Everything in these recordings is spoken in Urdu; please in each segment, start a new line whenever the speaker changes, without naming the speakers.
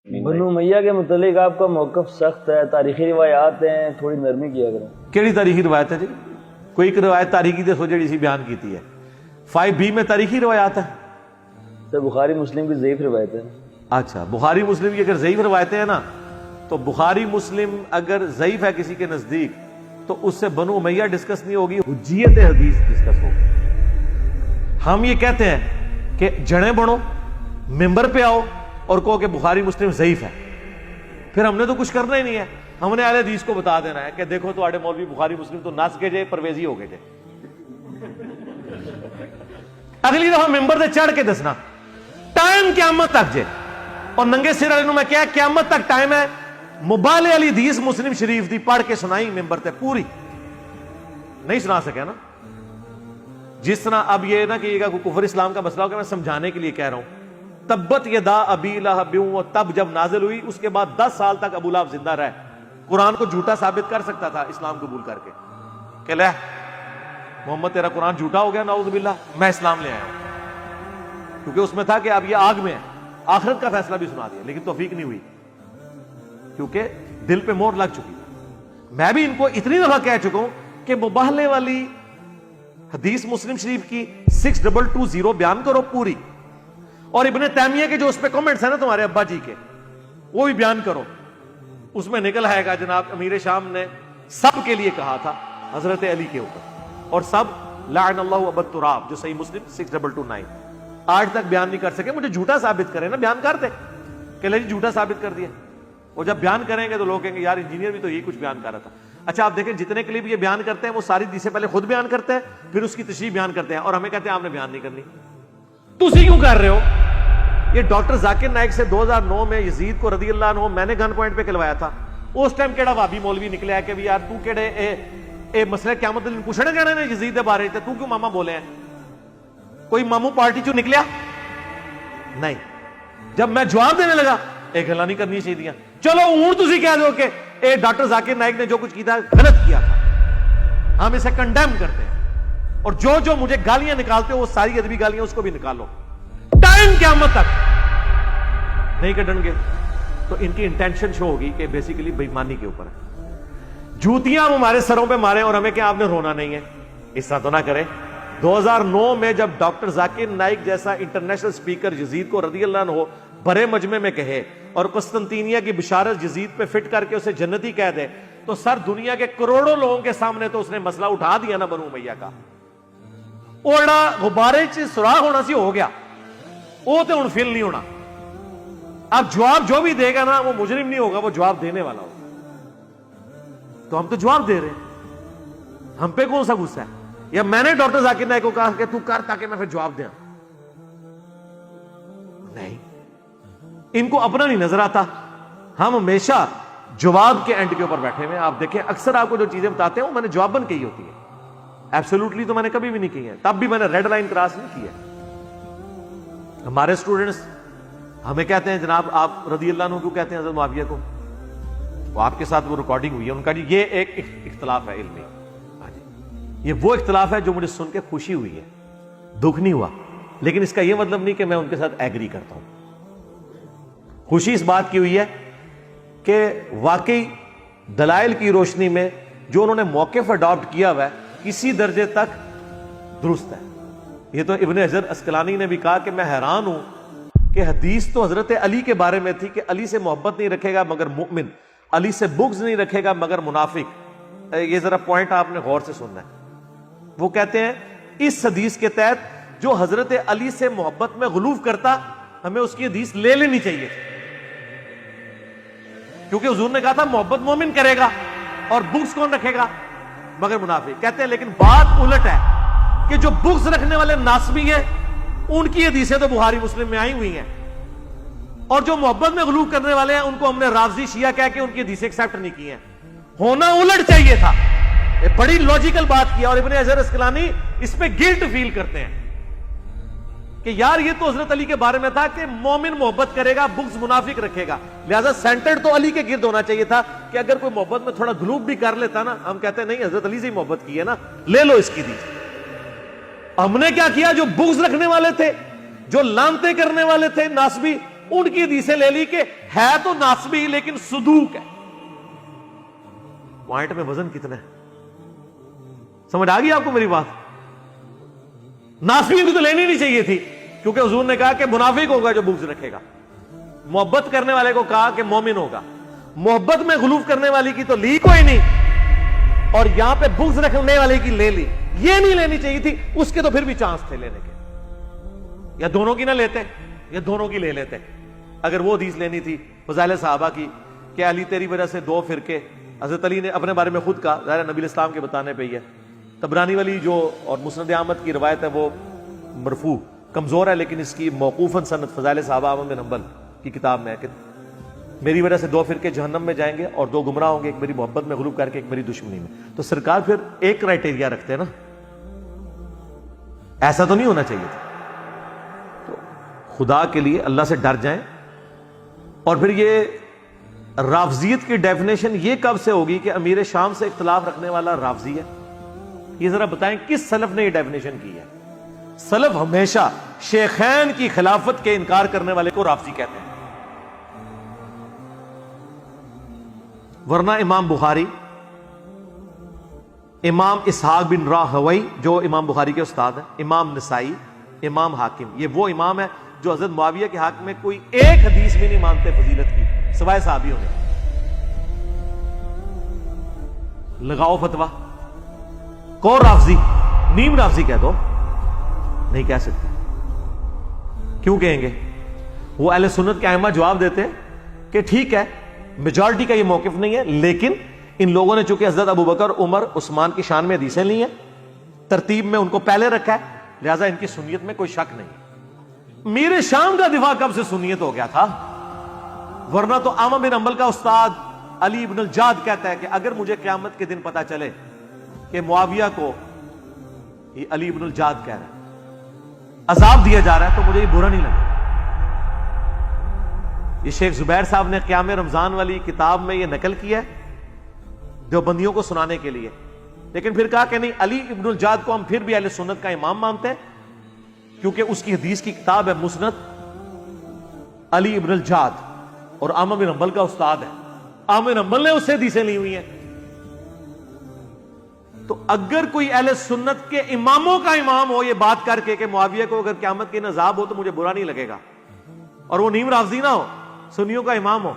بنو امیہ کے متعلق آپ کا موقف سخت ہے، تاریخی روایات ہیں، تھوڑی نرمی کیا کریں۔
کیڑی تاریخی روایت ہے جی؟ کوئی ایک روایت تاریخی دسو جڑی سی بیان کیتی ہے۔ 5B میں تاریخی روایات ہے؟
سر بخاری مسلم کی ضعیف روایت ہے۔
اچھا، بخاری مسلم کی اگر ضعیف روایتیں ہیں نا تو بخاری مسلم اگر ضعیف ہے کسی کے نزدیک تو اس سے بنو امیہ ڈسکس نہیں ہوگی، حجیت حدیث ڈسکس ہوگی۔ ہم یہ کہتے ہیں کہ جڑیں بڑھو، ممبر پہ آؤ اور کہو کہ بخاری مسلم ضعیف ہے، پھر ہم نے تو کچھ کرنا ہی نہیں ہے، ہم نے اہل حدیث کو بتا دینا ہے کہ دیکھو تو آڑے مولوی بخاری مسلم تو نس کے جائے پرویزی ہو گئے جائے۔ اگلی دفعہ ممبر سے چڑھ کے دسنا ٹائم قیامت تک جے، اور ننگے سر والے میں کیا قیامت تک ٹائم ہے، مبالغے والی حدیث مسلم شریف دی پڑھ کے سنائی ممبر تے پوری نہیں سنا سکے نا۔ جس طرح اب یہ نہ کہیے گا کوئی کفر اسلام کا مسئلہ ہوگا، میں سمجھانے کے لیے کہہ رہا ہوں۔ تبت یدا ابی لہب، وہ تب جب نازل ہوئی اس کے بعد 10 سال تک ابو لہب زندہ رہے، قرآن کو جھوٹا ثابت کر سکتا تھا اسلام قبول کر کے کہ لے محمد تیرا قرآن جھوٹا ہو گیا، نعوذ باللہ، میں اسلام لے آیا ہوں، کیونکہ اس میں تھا کہ اب یہ آگ میں ہے، آخرت کا فیصلہ بھی سنا دیا، لیکن توفیق نہیں ہوئی کیونکہ دل پہ مور لگ چکی۔ میں بھی ان کو اتنی دفعہ کہہ چکا ہوں کہ مباہلے والی حدیث مسلم شریف کی 6220 بیان کرو پوری، اور ابن تیمیہ کے جو اس پہ کمنٹس ہیں نا تمہارے ابا جی کے، وہ بھی بیان کرو۔ اس میں نکل آئے گا جناب امیر شام نے سب کے لیے کہا تھا حضرت علی کے اوپر، اور سب لعن اللہ ابا التراب، جو صحیح مسلم 6229 آج تک بیان نہیں کر سکے۔ مجھے جھوٹا ثابت کریں نا، بیان کر دے کہ لے جی جھوٹا ثابت کر دیا، اور جب بیان کریں گے تو لوگ کہیں گے یار انجینئر بھی تو یہی کچھ بیان کر رہا تھا۔ اچھا آپ دیکھیں جتنے کلپ یہ بیان کرتے ہیں وہ ساری حدیثیں پہلے خود بیان کرتے ہیں، پھر اس کی تشریح بیان کرتے ہیں، اور ہمیں کہتے ہیں آپ نے بیان نہیں کرنی۔ تسی کیوں کر رہے ہو؟ یہ ڈاکٹر ذاکر نائک سے 2009 میں یزید کو رضی اللہ عنہ میں نے گن پوائنٹ پہ کلوایا تھا۔ اس ٹائم کیڑا وابی مولوی نکلیا ہے کہ بھی یار تو کیڑے اے مسئلہ قیامت دن پوچھنے جانے نے یزید دے بارے تے تو کیوں ماما بولے ہیں؟ کوئی مامو پارٹی چوں نکلیا نہیں۔ جب میں جواب دینے لگا ایک گلا نہیں کرنی چاہیے، چلو ہوں تسی کہہ دو کہ اے ڈاکٹر ذاکر نائک نے جو کچھ کیا غلط کیا تھا، ہم اسے کنڈیم کرتے ہیں، اور جو مجھے گالیاں نکالتے ہو وہ ساری ادبی گالیاں اس کو بھی نکالو، ٹائم قیامت تک نہیں کٹن گے۔ تو ان کی انٹینشن شو ہوگی کہ بیسیکلی بے ایمانی کے اوپر ہے۔ جوتیاں ہمارے سروں پہ مارے اور ہمیں کیا آپ نے رونا نہیں ہے، اس طرح تو نہ کرے۔ 2009 میں جب ڈاکٹر ذاکر نائک جیسا انٹرنیشنل سپیکر یزید کو رضی اللہ عنہ بڑے مجمع میں کہے اور قسطنطینیہ کی بشارت یزید پہ فٹ کر کے اسے جنتی کہہ دے، تو سر دنیا کے کروڑوں لوگوں کے سامنے تو اس نے مسئلہ اٹھا دیا نا بنو امیہ کا۔ اوڑا غبارے چ سوراخ ہونا سی ہو گیا، وہ تو ہن فل نہیں ہونا۔ اب جواب جو بھی دے گا نا وہ مجرم نہیں ہوگا، وہ جواب دینے والا ہوگا۔ تو ہم تو جواب دے رہے ہیں، ہم پہ کون سا غصہ ہے؟ یا میں نے ڈاکٹر ذاکر نائک کو کہا کہ تو کر تاکہ میں پھر جواب دیا؟ نہیں، ان کو اپنا نہیں نظر آتا۔ ہم ہمیشہ جواب کے اینڈ کے اوپر بیٹھے ہوئے۔ آپ دیکھیں اکثر آپ کو جو چیزیں بتاتے ہیں وہ میں نے جواباً کہی ہوتی ہے، ایبسولوٹلی تو میں نے کبھی بھی نہیں کی ہے، تب بھی میں نے ریڈ لائن کراس نہیں کی ہے۔ ہمارے اسٹوڈنٹس ہمیں کہتے ہیں جناب آپ رضی اللہ عنہ کیوں کہتے ہیں حضرت معاویہ کو؟ وہ آپ کے ساتھ وہ ریکارڈنگ ہوئی ہے، ان کا جی یہ ایک اختلاف ہے علمی، یہ وہ اختلاف ہے جو مجھے سن کے خوشی ہوئی ہے، دکھ نہیں ہوا، لیکن اس کا یہ مطلب نہیں کہ میں ان کے ساتھ ایگری کرتا ہوں۔ خوشی اس بات کی ہوئی ہے کہ واقعی دلائل کی روشنی میں جو انہوں نے موقف اڈاپٹ کیا ہوا ہے کسی درجے تک درست ہے۔ یہ تو ابن حجر اسقلانی نے بھی کہا کہ میں حیران ہوں کہ حدیث تو حضرت علی کے بارے میں تھی کہ علی سے محبت نہیں رکھے گا مگر مؤمن، علی سے بغض نہیں رکھے گا مگر منافق۔ یہ ذرا پوائنٹ آپ نے غور سے سننا ہے۔ وہ کہتے ہیں اس حدیث کے تحت جو حضرت علی سے محبت میں غلوف کرتا ہمیں اس کی حدیث لے لینی چاہیے تھی، کیونکہ حضور نے کہا تھا محبت مومن کرے گا اور بغض کون رکھے گا مگر منافق۔ کہتے ہیں لیکن بات الٹ ہے کہ جو بغض رکھنے والے ناسبی ہیں ان کی حدیثیں تو بخاری مسلم میں آئی ہوئی ہیں، اور جو محبت میں غلوف کرنے والے ہیں ان کو ہم نے رافضی شیعہ کہہ کے ان کی حدیثیں ایکسیپٹ نہیں کی ہیں۔ ہونا الٹ چاہیے تھا۔ بڑی لاجیکل بات کیا، اور ابن حجر اسقلانی اس پہ گلٹ فیل کرتے ہیں کہ یار یہ تو حضرت علی کے بارے میں تھا کہ مومن محبت کرے گا بغض منافق رکھے گا، لہذا سینٹرڈ تو علی کے گرد ہونا چاہیے تھا کہ اگر کوئی محبت میں تھوڑا غلوف بھی کر لیتا نا، ہم کہتے ہیں نہیں حضرت علی سے ہی محبت کی ہے نا، لے لو اس کی حدیث۔ ہم نے کیا کیا؟ جو بغض رکھنے والے تھے، جو لانتے کرنے والے تھے ناسبی، ان کی حدیثیں لے لی کہ ہے تو ناسبی لیکن صدوق ہے. پوائنٹ میں وزن کتنا ہے؟ سمجھ آ گئی آپ کو میری بات؟ ناسبی کی تو لینی نہیں چاہیے تھی، کیونکہ حضور نے کہا کہ منافق ہوگا جو بغض رکھے گا. محبت کرنے والے کو کہا کہ مومن ہوگا. محبت میں غلوف کرنے والی کی تو لی کوئی نہیں، اور یہاں پہ بغض رکھنے والے کی لے لی. یہ نہیں لینی چاہیے تھی، اس کے تو پھر بھی چانس تھے لینے کے. یا دونوں کی نہ لیتے یا دونوں کی لے لیتے. اگر وہ حدیث لینی تھی فضائل صحابہ کی کہ علی تیری وجہ سے 2 فرقے، حضرت علی نے اپنے بارے میں خود کہا، ظاہر نبی الاسلام کے بتانے پہ ہی ہے. طبرانی والی جو اور مسند احمد کی روایت ہے وہ مرفوع کمزور ہے، لیکن اس کی موقوفاً سند فضائل صحابہ احمد بن حنبل کی کتاب میں ہے کہ میری وجہ سے 2 فرقے جہنم میں جائیں گے اور 2 گمراہ ہوں گے، ایک میری محبت میں غلوب کر کے ایک میری دشمنی میں. تو سرکار پھر ایک کرائٹیریا رکھتے ہیں نا، ایسا تو نہیں ہونا چاہیے تھا. تو خدا کے لیے اللہ سے ڈر جائیں. اور پھر یہ رافضیت کی ڈیفینیشن یہ کب سے ہوگی کہ امیر شام سے اختلاف رکھنے والا رافضی ہے؟ یہ ذرا بتائیں کس سلف نے یہ ڈیفینیشن کی ہے؟ سلف ہمیشہ شیخین کی خلافت کے انکار کرنے والے کو رافضی کہتے ہیں. ورنہ امام بخاری، امام اسحاق بن راہوی جو امام بخاری کے استاد ہیں، امام نسائی، امام حاکم، یہ وہ امام ہے جو حضرت معاویہ کے حق میں کوئی ایک حدیث بھی نہیں مانتے فضیلت کی سوائے صحابیوں نے. لگاؤ فتویٰ، کو رافضی، نیم رافضی کہہ دو، نہیں کہہ سکتے. کیوں کہیں گے؟ وہ اہل سنت کے ائمہ جواب دیتے کہ ٹھیک ہے میجارٹی کا یہ موقف نہیں ہے، لیکن ان لوگوں نے چونکہ حضرت ابوبکر، عمر، عثمان کی شان میں حدیثیں لی ہیں، ترتیب میں ان کو پہلے رکھا ہے، لہذا ان کی سنیت میں کوئی شک نہیں. میر شام کا دفاع کب سے سنیت ہو گیا تھا؟ ورنہ تو احمد بن حنبل کا استاد علی ابن الجاد کہتا ہے کہ اگر مجھے قیامت کے دن پتا چلے کہ معاویہ کو، یہ علی ابن الجاد کہہ رہا ہے، عذاب دیا جا رہا ہے تو مجھے یہ برا نہیں لگا. یہ شیخ زبیر صاحب نے قیام رمضان والی کتاب میں یہ نقل کیا ہے دیوبندیوں کو سنانے کے لیے، لیکن پھر کہا کہ نہیں، علی ابن الجاد کو ہم پھر بھی اہل سنت کا امام مانتے ہیں، کیونکہ اس کی حدیث کی کتاب ہے مسند علی ابن الجاد، اور احمد بن حنبل کا استاد ہے. احمد بن حنبل نے اس سے حدیثیں لی ہوئی ہیں. تو اگر کوئی اہل سنت کے اماموں کا امام ہو یہ بات کر کے کہ معاویہ کو اگر قیامت کے عذاب ہو تو مجھے برا نہیں لگے گا، اور وہ نیم رافضی نہ ہو، سنیوں کا امام ہو،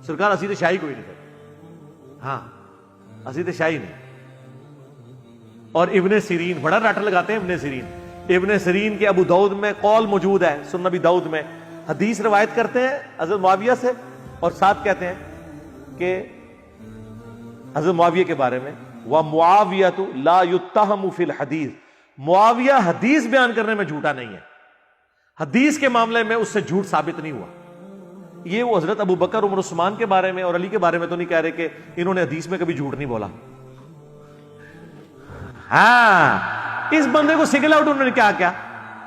سرکار اسی تو شاہی کوئی نہیں کرتا. ہاں اسی تو شاہی نہیں. اور ابن سیرین بڑا رٹ لگاتے ہیں. ابن سیرین کے ابو داؤد میں قول موجود ہے، سنن نبی داؤد میں حدیث روایت کرتے ہیں حضرت معاویہ سے، اور ساتھ کہتے ہیں کہ حضرت معاویہ کے بارے میں وَمُعَاوِيَةُ لَا يُتَّهَمُ فِي الْحَدِيثِ، معاویہ حدیث بیان کرنے میں جھوٹا نہیں ہے، حدیث کے معاملے میں اس سے جھوٹ ثابت نہیں ہوا. یہ وہ حضرت ابو بکر، عمر، عثمان کے بارے میں اور علی کے بارے میں تو نہیں کہہ رہے کہ انہوں نے حدیث میں کبھی جھوٹ نہیں بولا. ہاں اس بندے کو سنگل آؤٹ انہوں نے کیا کیا،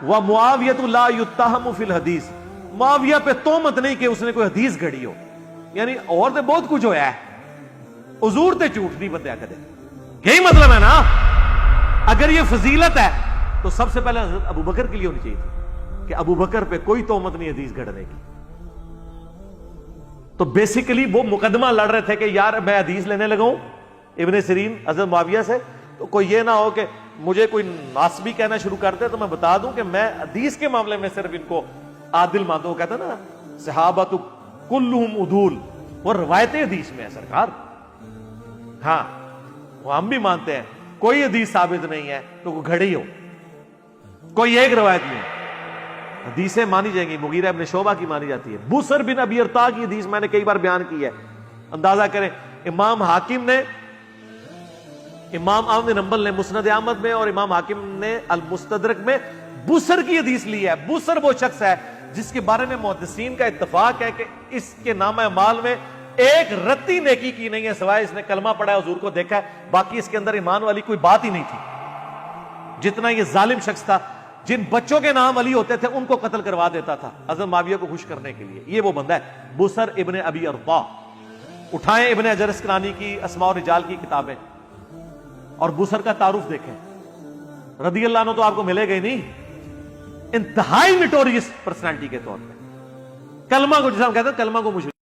وَمُعَاوِيَةُ لَا يُتَّهَمُ فِي الْحَدِيثِ، معاویہ پہ تہمت نہیں کہ اس نے کوئی حدیث گھڑی ہو. یعنی اور تو بہت کچھ ہویا ہے، حضور تے جھوٹ نہیں بندیا کدے. یہی مطلب ہے نا. اگر یہ فضیلت ہے تو سب سے پہلے حضرت ابو بکر کے لیے ہونی چاہیے تھی کہ ابو بکر پہ کوئی تہمت نہیں حدیث گھڑنے کی. تو بیسیکلی وہ مقدمہ لڑ رہے تھے کہ یار میں حدیث لینے لگا ہوں ابن سیرین حضرت معاویہ سے، تو کوئی یہ نہ ہو کہ مجھے کوئی ناسبی کہنا شروع کر دے تو میں بتا دوں کہ میں حدیث کے معاملے میں صرف ان کو عادل مانتا ہوں. کہتا نا صحابۃ کلہم عدول، وہ روایت حدیث میں ہے سرکار. ہاں وہ ہم بھی مانتے ہیں کوئی حدیث ثابت نہیں ہے تو وہ گھڑی ہو، کوئی ایک روایت نہیں. حدیثیں مانی جائیں گی، مغیرہ ابن شعبہ کی مانی جاتی ہے، بصر بن ابی ارطاء کی حدیث میں نے کئی بار بیان کی ہے. اندازہ کریں امام حاکم نے، امام احمد بن حنبل نے مسند احمد میں اور امام حاکم نے المستدرک میں بصر کی حدیث لی ہے. بصر وہ شخص ہے جس کے بارے میں محدثین کا اتفاق ہے کہ اس کے نامہ اعمال میں ایک رتی نیکی کی نہیں ہے سوائے اس نے کلمہ پڑھا ہے، حضور کو دیکھا ہے، باقی اس کے اندر ایمان والی کوئی بات ہی نہیں تھی. جتنا یہ ظالم شخص تھا، جن بچوں کے نام علی ہوتے تھے ان کو قتل کروا دیتا تھا حضرت معاویہ کو خوش کرنے کے لیے. یہ وہ بندہ ہے بصر ابن ابی ارطاء. اٹھائیں ابن حجر اسقلانی کی اسماء و رجال کی کتابیں اور بصر کا تعارف دیکھیں. رضی اللہ عنہ تو آپ کو ملے گا ہی نہیں، انتہائی نٹوریس پرسنالٹی کے طور پہ. کلمہ کو جسے ہم کہتے ہیں کلمہ کو مشرک